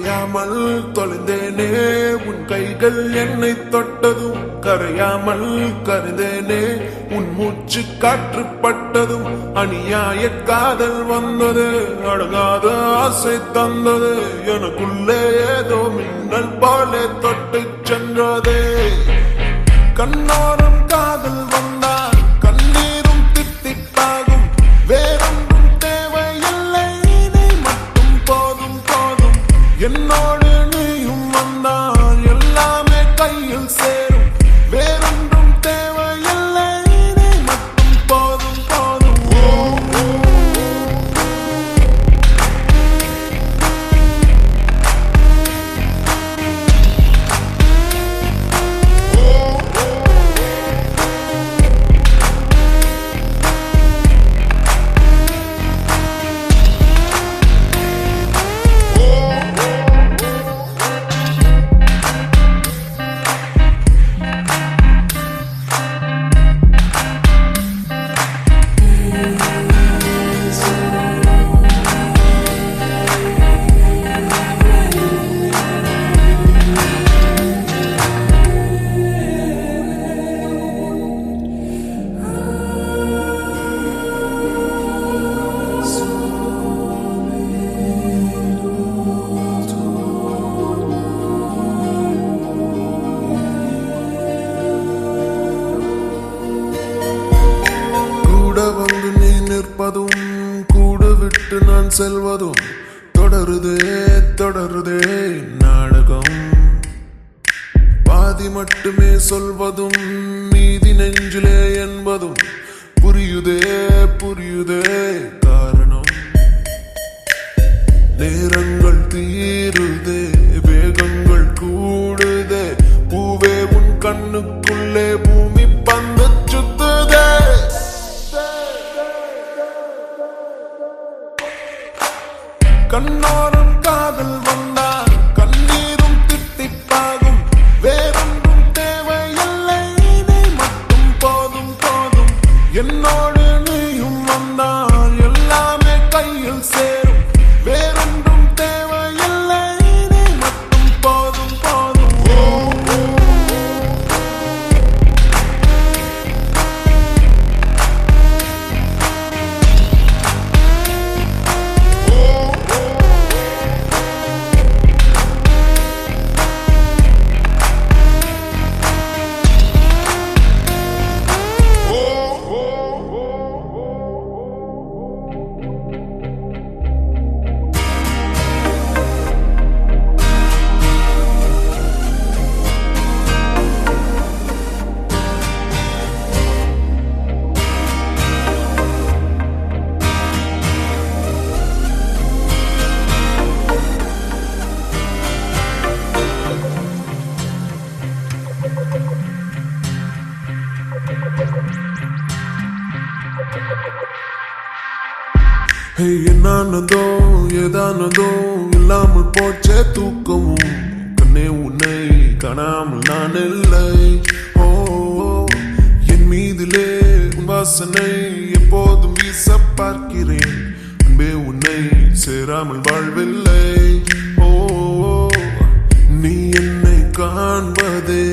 தொலையாமல் தொலைந்தேனே உன் கைகள் என்னை தொட்டதும் கரையாமல் கருந்தேனே உன் மூச்சு காற்று பட்டதும் அநியாய காதல் வந்தது அடங்காத ஆசை தந்தது எனக்குள்ளே ஏதோ மின்னல் போலே தொட்டு சென்றதே கண்ணோரம் காதல் வந்தால் கண்ணீரும் தித்திப்பாகும் வேறொன்றும் தேவையில்லை நீ மட்டும் போதும் போதும் என்னோடு நீயும் வந்தால் எல்லாமே கையில் சேரும் வேறொன்றும் தேவையில்லை நீ மட்டும் போதும் போதும் வந்து நீ நிற்பதும் கூட விட்டு நான் செல்வதும் தொடருதே தொடருதே நாடகம் பாதி மட்டுமே சொல்வதும் மீதி நெஞ்சிலே என்பதும் புரியுதே புரியுதே காரணம் நேரங்கள் தீருதே வேகங்கள் கூடுதே பூவே உன் கண்ணுக்குள்ளே பூமி பந்து சுத்துதே கண்ணோரம் காதல் வந்தால் கண்ணீரும் தித்திப்பாகும் வேறொன்றும் தேவையில்லை நீ மட்டும் போதும் போதும் என்னோடு நீயும் வந்தால் எல்லாமே கையில் சேரும் வேறொன்றும் தேவையில்லை நீ மட்டும் போதும் போதும் என்னானதோ ஏதானதோ இல்லாமல் போச்சே தூக்கமும் கண்ணே உன்னை காணாமல் நான் இல்லை ஓ என் மீதிலே உன் வாசனை எப்போதும் வீச பார்க்கிறேன் அன்பே உன்னை சேராமல் வாழ்வில்லை ஓ நீ என்னை காண்பதே